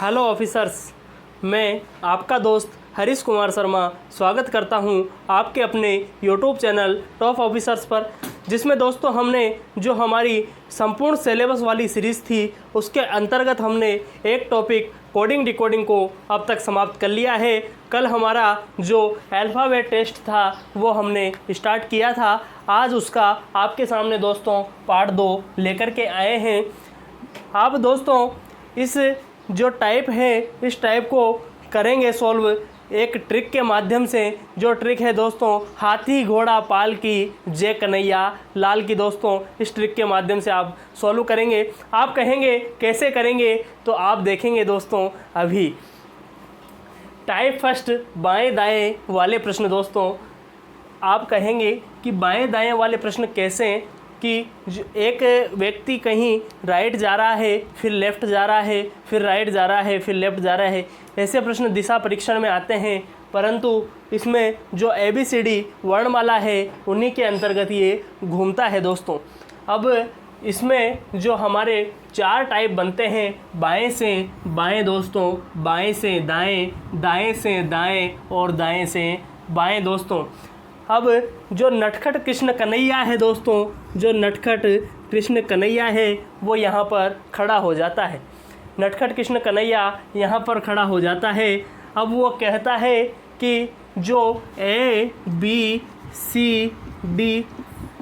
Hello officers, मैं आपका दोस्त हरीश कुमार शर्मा स्वागत करता हूं आपके अपने यूट्यूब चैनल टॉप ऑफिसर्स पर, जिसमें दोस्तों हमने जो हमारी संपूर्ण सिलेबस वाली सीरीज़ थी उसके अंतर्गत हमने एक टॉपिक कोडिंग डिकोडिंग को अब तक समाप्त कर लिया है। कल हमारा जो अल्फ़ाबेट टेस्ट था वो हमने स्टार्ट किया था। आज उसका आपके सामने दोस्तों पार्ट 2 लेकर के आए हैं। आप दोस्तों इस जो टाइप है इस टाइप को करेंगे सॉल्व एक ट्रिक के माध्यम से। जो ट्रिक है दोस्तों हाथी घोड़ा पाल की जय कन्हैया लाल की। दोस्तों इस ट्रिक के माध्यम से आप सॉल्व करेंगे। आप कहेंगे कैसे करेंगे, तो आप देखेंगे दोस्तों अभी। टाइप फर्स्ट बाएं दाएं वाले प्रश्न। दोस्तों आप कहेंगे कि बाएं दाएं वाले प्रश्न कैसे, कि एक व्यक्ति कहीं राइट जा रहा है, फिर लेफ़्ट जा रहा है, फिर राइट जा रहा है, फिर लेफ़्ट जा रहा है। ऐसे प्रश्न दिशा परीक्षण में आते हैं, परंतु इसमें जो ABCD वर्णमाला है उन्हीं के अंतर्गत ये घूमता है। दोस्तों अब इसमें जो हमारे 4 टाइप बनते हैं, बाएं से बाएं दोस्तों, बाएं से दाएं, दाएं से दाएं और दाएं से बाएं। दोस्तों अब जो नटखट कृष्ण कन्हैया है दोस्तों, जो नटखट कृष्ण कन्हैया है वो यहाँ पर खड़ा हो जाता है। नटखट कृष्ण कन्हैया यहाँ पर खड़ा हो जाता है। अब वो कहता है कि जो ABCD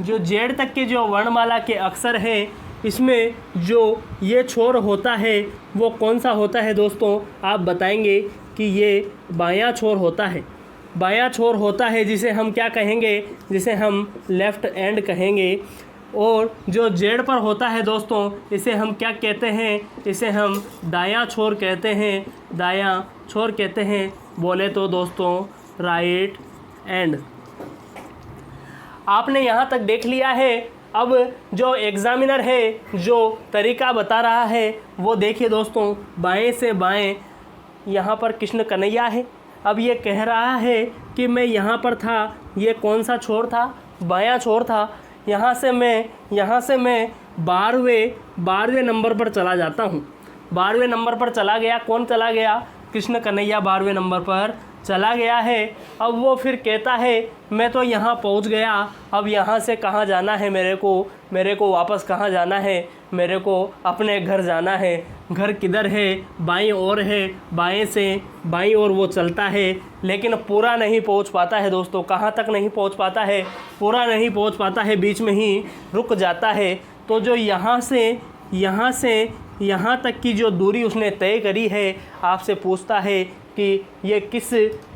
जो Z तक के जो वर्णमाला के अक्षर हैं इसमें जो ये छोर होता है वो कौन सा होता है दोस्तों। आप बताएंगे कि ये बायां छोर होता है। बायां छोर होता है जिसे हम क्या कहेंगे, जिसे हम लेफ़्ट एंड कहेंगे। और जो जेड पर होता है दोस्तों इसे हम क्या कहते हैं, इसे हम दायां छोर कहते हैं, दायां छोर कहते हैं। बोले तो दोस्तों राइट एंड। आपने यहाँ तक देख लिया है। अब जो एग्ज़ामिनर है जो तरीका बता रहा है वो देखिए दोस्तों। बाएं से बाएं यहाँ पर कृष्ण कन्हैया है। अब ये कह रहा है कि मैं यहाँ पर था, ये कौन सा छोर था, बायां छोर था। यहाँ से मैं 12वें नंबर पर चला जाता हूँ। 12वें नंबर पर चला गया। कौन चला गया? कृष्ण कन्हैया 12वें नंबर पर चला गया है। अब वो फिर कहता है मैं तो यहाँ पहुँच गया, अब यहाँ से कहाँ जाना है मेरे को वापस कहाँ जाना है, मेरे को अपने घर जाना है। घर किधर है? बाईं ओर है। बाएं से बाईं ओर वो चलता है, लेकिन पूरा नहीं पहुंच पाता है। दोस्तों कहाँ तक नहीं पहुंच पाता है? पूरा नहीं पहुंच पाता है, बीच में ही रुक जाता है। तो जो यहाँ से यहाँ तक की जो दूरी उसने तय करी है, आपसे पूछता है कि ये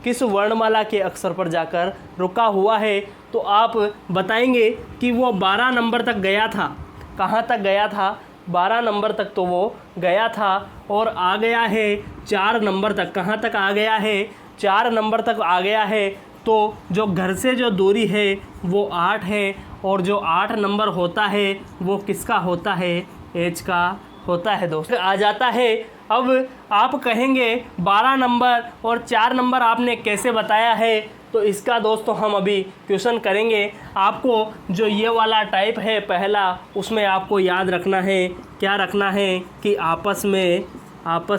किस वर्णमाला के अक्षर पर जाकर रुका हुआ है। तो आप बताएंगे कि वो 12 नंबर तक गया था। कहाँ तक गया था? 12 नंबर तक तो वो गया था और आ गया है 4 नंबर तक। कहाँ तक आ गया है? 4 नंबर तक आ गया है। तो जो घर से जो दूरी है वो 8 है, और जो 8 नंबर होता है वो किसका होता है? एच का होता है। दोस्तों आ जाता है। अब आप कहेंगे 12 नंबर और 4 नंबर आपने कैसे बताया है, तो इसका दोस्तों हम अभी क्वेश्चन करेंगे। आपको जो ये वाला टाइप है पहला, उसमें आपको याद रखना है, क्या रखना है कि आपस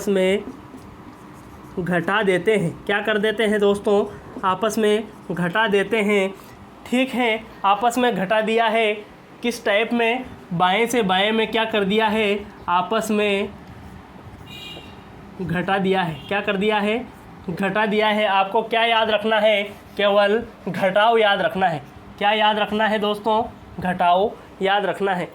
में घटा देते हैं। क्या कर देते हैं दोस्तों? आपस में घटा देते हैं। ठीक है, आपस में घटा दिया है। किस टाइप में? बाएं से बाएं में क्या कर दिया है? आपस में घटा दिया है। क्या कर दिया है? घटा दिया है। आपको क्या याद रखना है? केवल घटाओ याद रखना है। क्या याद रखना है दोस्तों? घटाओ याद रखना है।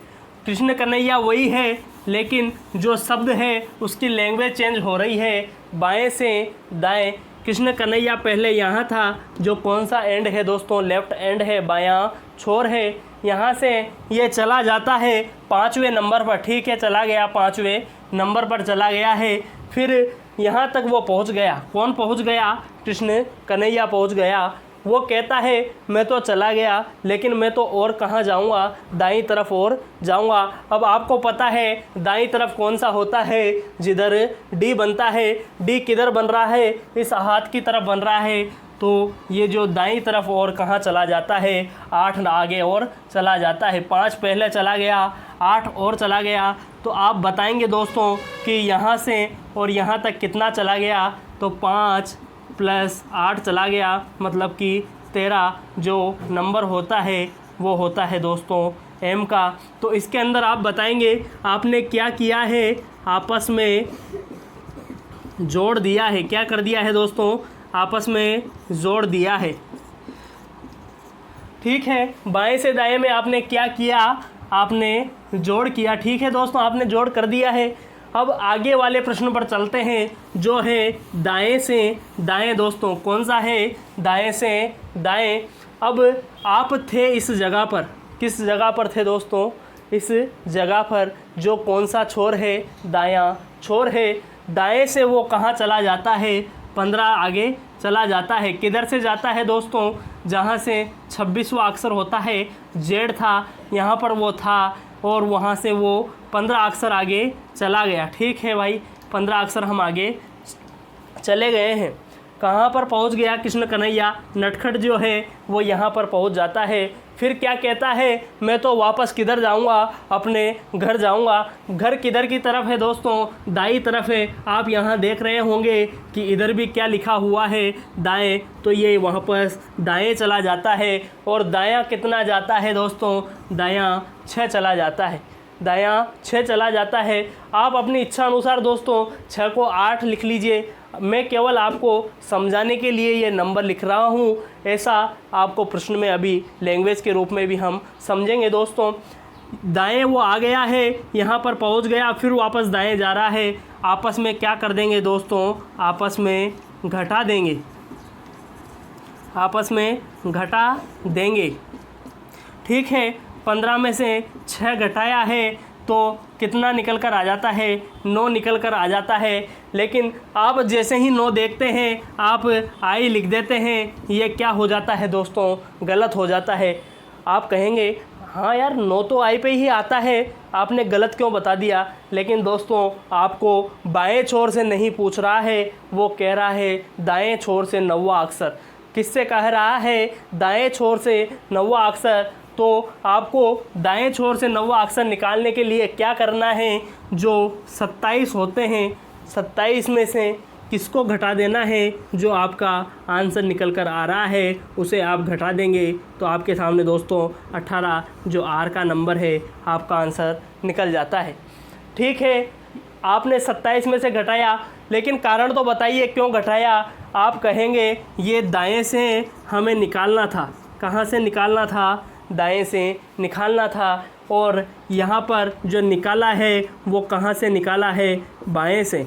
कृष्ण कन्हैया वही है, लेकिन जो शब्द है उसकी लैंग्वेज चेंज हो रही है। बाएं से दाएं। कृष्ण कन्हैया पहले यहाँ था, जो कौन सा एंड है दोस्तों? लेफ़्ट एंड है, बायां छोर है। यहाँ से ये चला जाता है 5वें नंबर पर। ठीक है, चला गया 5वें नंबर पर चला गया है। फिर यहाँ तक वो पहुँच गया। कौन पहुँच गया? कृष्ण कन्हैया पहुँच गया। वो कहता है मैं तो चला गया, लेकिन मैं तो और कहाँ जाऊँगा? दाईं तरफ और जाऊँगा। अब आपको पता है दाईं तरफ कौन सा होता है? जिधर डी बनता है। डी किधर बन रहा है? इस हाथ की तरफ बन रहा है। तो ये जो दाईं तरफ और कहाँ चला जाता है? 8 आगे और चला जाता है। 5 पहले चला गया, 8 और चला गया। तो आप बताएंगे दोस्तों कि यहाँ से और यहाँ तक कितना चला गया, तो 5 + 8 चला गया, मतलब कि 13 जो नंबर होता है वो होता है दोस्तों m का। तो इसके अंदर आप बताएंगे आपने क्या किया है, आपस में जोड़ दिया है। क्या कर दिया है दोस्तों, आपस में जोड़ दिया है। ठीक है, बाएं से दाएं में आपने क्या किया, आपने जोड़ किया। ठीक है दोस्तों, आपने जोड़ कर दिया है। अब आगे वाले प्रश्न पर चलते हैं, जो है दाएं से दाएं। दोस्तों कौन सा है, दाएं से दाएं। अब आप थे इस जगह पर, किस जगह पर थे दोस्तों, इस जगह पर। जो कौन सा छोर है, दायां छोर है। दाएं से वो कहाँ चला जाता है, 15 आगे चला जाता है। किधर से जाता है दोस्तों, जहाँ से 26वां अक्षर होता है, जेड था, यहाँ पर वो था, और वहाँ से वो 15 अक्षर आगे चला गया। ठीक है भाई, 15 अक्षर हम आगे चले गए हैं। कहाँ पर पहुँच गया कृष्ण कन्हैया, नटखट जो है वो यहाँ पर पहुँच जाता है। फिर क्या कहता है, मैं तो वापस किधर जाऊंगा, अपने घर जाऊंगा। घर किधर की तरफ है दोस्तों, दाईं तरफ है। आप यहाँ देख रहे होंगे कि इधर भी क्या लिखा हुआ है, दाएं। तो ये वापस दाएं चला जाता है। और दायां कितना जाता है दोस्तों, दायां 6 चला जाता है, दायां 6 चला जाता है। आप अपनी इच्छा अनुसार दोस्तों 6 को 8 लिख लीजिए। मैं केवल आपको समझाने के लिए ये नंबर लिख रहा हूँ, ऐसा आपको प्रश्न में अभी लैंग्वेज के रूप में भी हम समझेंगे दोस्तों। दाएं वो आ गया है, यहाँ पर पहुँच गया, फिर वापस दाएं जा रहा है। आपस में क्या कर देंगे दोस्तों, आपस में घटा देंगे, आपस में घटा देंगे। ठीक है, 15 में से 6 घटाया है तो कितना निकल कर आ जाता है, 9 निकल कर आ जाता है। लेकिन आप जैसे ही 9 देखते हैं आप आई लिख देते हैं। ये क्या हो जाता है दोस्तों, गलत हो जाता है। आप कहेंगे हाँ यार 9 तो आई पे ही आता है, आपने गलत क्यों बता दिया। लेकिन दोस्तों आपको बाएं छोर से नहीं पूछ रहा है, वो कह रहा है दाएं छोर से 9वां अक्षर। किससे कह रहा है, दाएं छोर से 9वां अक्षर। तो आपको दाएं छोर से 9वां अक्षर निकालने के लिए क्या करना है, जो 27 होते हैं 27 में से किसको घटा देना है, जो आपका आंसर निकल कर आ रहा है उसे आप घटा देंगे। तो आपके सामने दोस्तों 18 जो आर का नंबर है आपका आंसर निकल जाता है। ठीक है, आपने 27 में से घटाया, लेकिन कारण तो बताइए क्यों घटाया। आप कहेंगे ये दाएं से हमें निकालना था। कहाँ से निकालना था, दाएं से निकालना था। और यहाँ पर जो निकाला है वो कहाँ से निकाला है, बाएं से।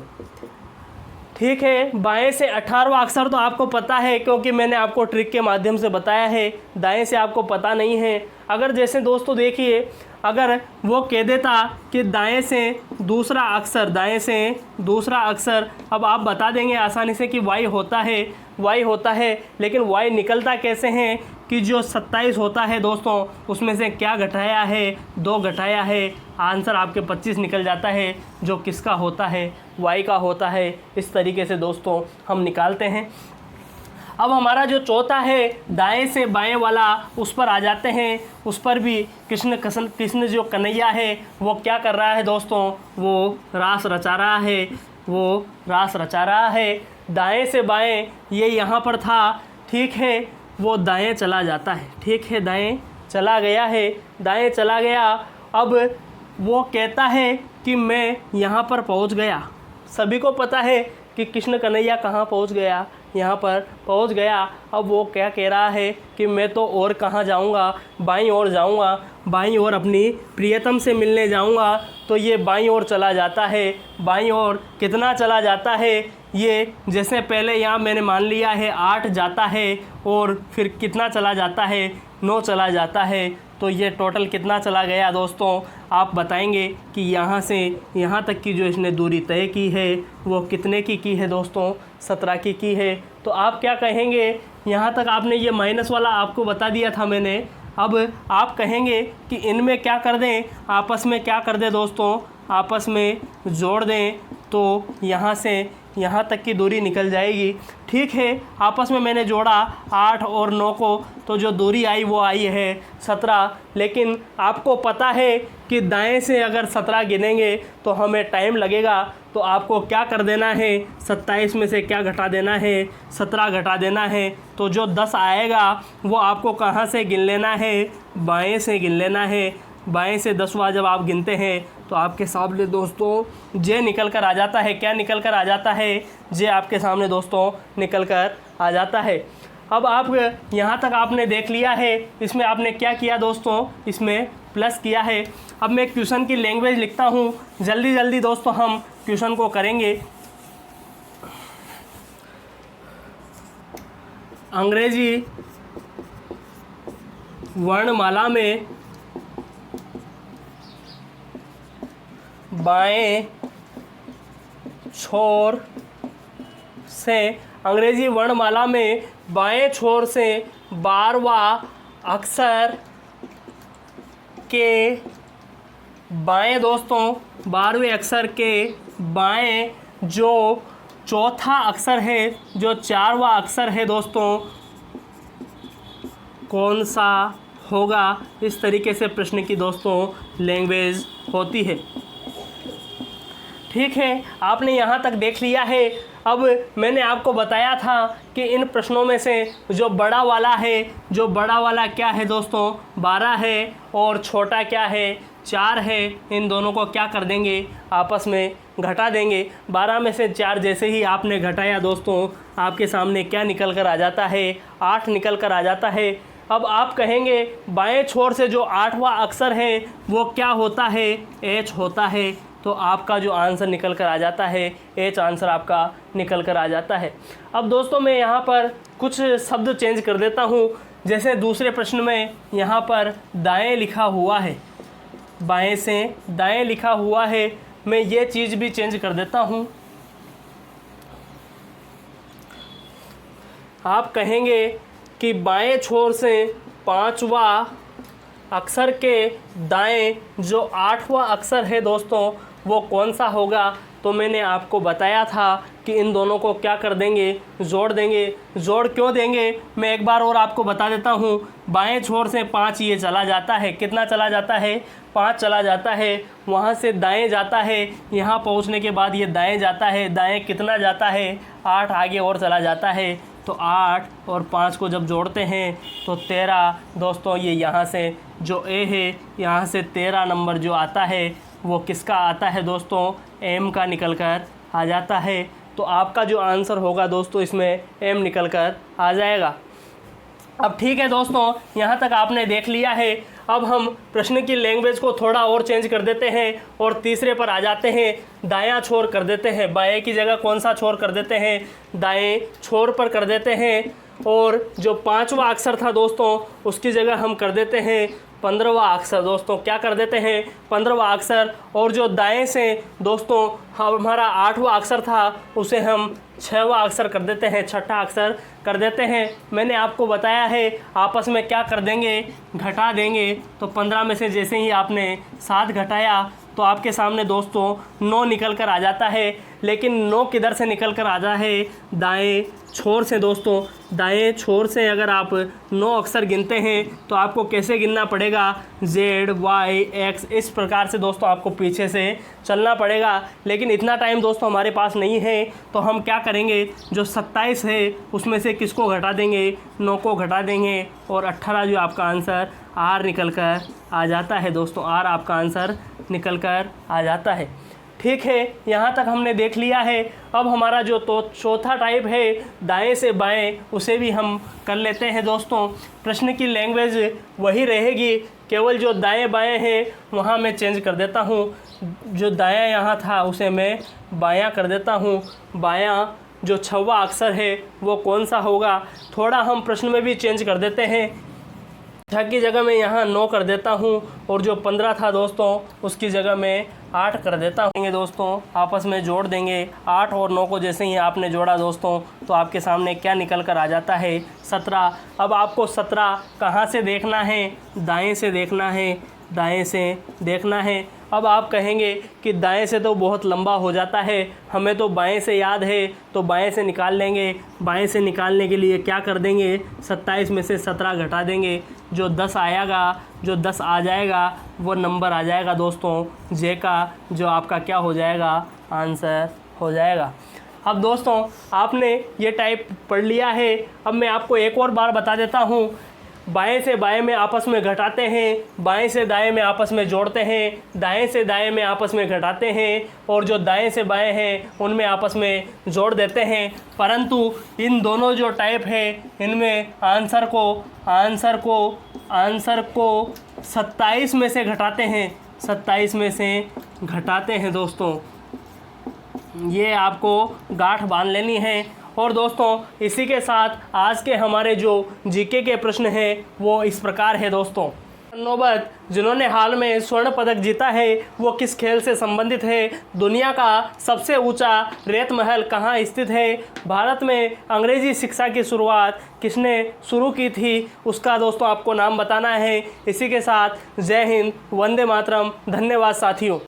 ठीक है, बाएं से 18वां अक्षर तो आपको पता है, क्योंकि मैंने आपको ट्रिक के माध्यम से बताया है। दाएं से आपको पता नहीं है। अगर जैसे दोस्तों देखिए, अगर वो कह देता कि दाएं से दूसरा अक्षर, दाएं से दूसरा अक्षर, अब आप बता देंगे आसानी से कि वाई होता है, वाई होता है। लेकिन वाई निकलता कैसे हैं कि जो 27 होता है दोस्तों उसमें से क्या घटाया है, 2 घटाया है, आंसर आपके 25 निकल जाता है, जो किसका होता है, वाई का होता है। इस तरीके से दोस्तों हम निकालते हैं। अब हमारा जो चौथा है दाएं से बाएं वाला, उस पर आ जाते हैं। उस पर भी कृष्ण जो कन्हैया है वो क्या कर रहा है दोस्तों, वो रास रचा रहा है, वो रास रचा रहा है। दाएं से बाएं ये यहाँ पर था। ठीक है, वो दाएं चला जाता है। ठीक है, दाएं चला गया है, दाएं चला गया। अब वो कहता है कि मैं यहाँ पर पहुँच गया। सभी को पता है कि कृष्ण कन्हैया कहाँ पहुँच गया, यहाँ पर पहुँच गया। अब वो क्या कह रहा है कि मैं तो और कहाँ जाऊँगा, बाईं ओर जाऊँगा, बाईं ओर अपनी प्रियतम से मिलने जाऊँगा। तो ये बाईं ओर चला जाता है। बाईं ओर कितना चला जाता है, ये जैसे पहले यहाँ मैंने मान लिया है 8 जाता है, और फिर कितना चला जाता है, 9 चला जाता है। तो ये टोटल कितना चला गया दोस्तों, आप बताएंगे कि यहाँ से यहाँ तक की जो इसने दूरी तय की है वो कितने की है दोस्तों, 17 की है। तो आप क्या कहेंगे, यहाँ तक आपने ये माइनस वाला आपको बता दिया था मैंने। अब आप कहेंगे कि इनमें क्या कर दें, आपस में क्या कर दें दोस्तों, आपस में जोड़ दें। तो यहाँ से यहाँ तक की दूरी निकल जाएगी। ठीक है, आपस में मैंने जोड़ा 8 और 9 को, तो जो दूरी आई वो आई है 17। लेकिन आपको पता है कि दाएं से अगर 17 गिनेंगे तो हमें टाइम लगेगा, तो आपको क्या कर देना है, 27 में से क्या घटा देना है, 17 घटा देना है। तो जो 10 आएगा वो आपको कहाँ से गिन लेना है, बाएं से गिन लेना है। बाएं से 10वां जब आप गिनते हैं तो आपके सामने दोस्तों जे निकल कर आ जाता है। क्या निकल कर आ जाता है, जे आपके सामने दोस्तों निकल कर आ जाता है। अब आप यहाँ तक आपने देख लिया है, इसमें आपने क्या किया दोस्तों, इसमें प्लस किया है। अब मैं क्वेश्चन की लैंग्वेज लिखता हूँ, जल्दी जल्दी दोस्तों हम क्वेश्चन को करेंगे। अंग्रेजी वर्णमाला में बाएं छोर से, अंग्रेजी वर्णमाला में बाएं छोर से 12वां अक्षर के बाएं दोस्तों, 12वें अक्षर के बाएं जो चौथा अक्षर है, जो 4वां अक्षर है दोस्तों, कौन सा होगा। इस तरीके से प्रश्न की दोस्तों लैंग्वेज होती है। ठीक है, आपने यहाँ तक देख लिया है। अब मैंने आपको बताया था कि इन प्रश्नों में से जो बड़ा वाला है, जो बड़ा वाला क्या है दोस्तों, 12 है, और छोटा क्या है, 4 है। इन दोनों को क्या कर देंगे, आपस में घटा देंगे। 12 में से 4 जैसे ही आपने घटाया दोस्तों, आपके सामने क्या निकल कर आ जाता है, 8 निकल कर आ जाता है। अब आप कहेंगे बाएं छोर से जो 8वां अक्षर है वो क्या होता है, एच होता है। तो आपका जो आंसर निकल कर आ जाता है, एच आंसर आपका निकल कर आ जाता है। अब दोस्तों मैं यहाँ पर कुछ शब्द चेंज कर देता हूँ। जैसे दूसरे प्रश्न में यहाँ पर दाएं लिखा हुआ है, बाएं से दाएं लिखा हुआ है, मैं ये चीज़ भी चेंज कर देता हूँ। आप कहेंगे कि बाएं छोर से 5वां अक्षर के दाएं जो 8वां अक्षर है दोस्तों, वो कौन सा होगा। तो मैंने आपको बताया था कि इन दोनों को क्या कर देंगे, जोड़ देंगे। जोड़ क्यों देंगे, मैं एक बार और आपको बता देता हूँ। बाएं छोर से 5 ये चला जाता है, कितना चला जाता है, 5 चला जाता है। वहाँ से दाएं जाता है, यहाँ पहुँचने के बाद ये दाएं जाता है। दाएं कितना जाता है, 8 आगे और चला जाता है। तो 8 और 5 को जब जोड़ते हैं तो 13 दोस्तों, ये यहाँ से जो ए है, यहाँ से 13 नंबर जो आता है वो किसका आता है दोस्तों, एम का निकल कर आ जाता है। तो आपका जो आंसर होगा दोस्तों, इसमें एम निकल कर आ जाएगा। अब ठीक है दोस्तों, यहाँ तक आपने देख लिया है। अब हम प्रश्न की लैंग्वेज को थोड़ा और चेंज कर देते हैं और तीसरे पर आ जाते हैं। दायां छोर कर देते हैं, बाएं की जगह कौन सा छोर कर देते हैं, दाएं छोर पर कर देते हैं। और जो 5वां अक्षर था दोस्तों, उसकी जगह हम कर देते हैं 15वां अक्षर। दोस्तों क्या कर देते हैं, 15वां अक्षर। और जो दाएं से दोस्तों हमारा 8वां अक्षर था, उसे हम 6वां अक्षर कर देते हैं, 6ठा अक्षर कर देते हैं। मैंने आपको बताया है आपस में क्या कर देंगे, घटा देंगे। तो 15 में से जैसे ही आपने 7 घटाया तो आपके सामने दोस्तों 9 निकल कर आ जाता है। लेकिन 9 किधर से निकल कर आता है, दाएं छोर से दोस्तों। दाएं छोर से अगर आप 9 अक्षर गिनते हैं तो आपको कैसे गिनना पड़ेगा, Z, Y, X, इस प्रकार से दोस्तों आपको पीछे से चलना पड़ेगा। लेकिन इतना टाइम दोस्तों हमारे पास नहीं है, तो हम क्या करेंगे, जो 27 है उसमें से किसको घटा देंगे, 9 को घटा देंगे और 18 जो आपका आंसर R निकल कर आ जाता है दोस्तों। R आपका आंसर निकल कर आ जाता है। ठीक है, यहाँ तक हमने देख लिया है। अब हमारा जो तो चौथा टाइप है दाएं से बाएं, उसे भी हम कर लेते हैं दोस्तों। प्रश्न की लैंग्वेज वही रहेगी, केवल जो दाएं बाएं है वहाँ मैं चेंज कर देता हूँ। जो दायां यहाँ था उसे मैं बायां कर देता हूँ। बायां जो 6वां अक्षर है वो कौन सा होगा, थोड़ा हम प्रश्न में भी चेंज कर देते हैं। 6 की जगह मैं यहाँ 9 कर देता हूँ और जो 15 था दोस्तों उसकी जगह मैं 8 कर देता हूँ। दोस्तों आपस में जोड़ देंगे। 8 और 9 को जैसे ही आपने जोड़ा दोस्तों, तो आपके सामने क्या निकल कर आ जाता है, 17। अब आपको 17 कहाँ से देखना है, दाएं से देखना है। दाएं से देखना है। अब आप कहेंगे कि दाएं से तो बहुत लंबा हो जाता है, हमें तो बाएं से याद है, तो बाएं से निकाल लेंगे। बाएं से निकालने के लिए क्या कर देंगे, 27 में से 17 घटा देंगे, जो 10 आएगा, जो 10 आ जाएगा वो नंबर आ जाएगा दोस्तों जे का, जो आपका क्या हो जाएगा, आंसर हो जाएगा। अब दोस्तों आपने ये टाइप पढ़ लिया है। अब मैं आपको एक और बार बता देता हूँ। बाएं से बाएं में आपस में घटाते हैं, बाएं से दाएं में आपस में जोड़ते हैं, दाएं से दाएं में आपस में घटाते हैं, और जो दाएं से बाएं हैं उनमें आपस में जोड़ देते हैं। परंतु इन दोनों जो टाइप है इनमें आंसर को 27 में से घटाते हैं, 27 में से घटाते हैं दोस्तों। ये आपको गांठ बांध लेनी है। और दोस्तों इसी के साथ आज के हमारे जो जीके के प्रश्न हैं वो इस प्रकार है दोस्तों। नौबत जिन्होंने हाल में स्वर्ण पदक जीता है वो किस खेल से संबंधित है? दुनिया का सबसे ऊंचा रेत महल कहाँ स्थित है? भारत में अंग्रेजी शिक्षा की शुरुआत किसने शुरू की थी? उसका दोस्तों आपको नाम बताना है। इसी के साथ जय हिंद, वंदे मातरम। धन्यवाद साथियों।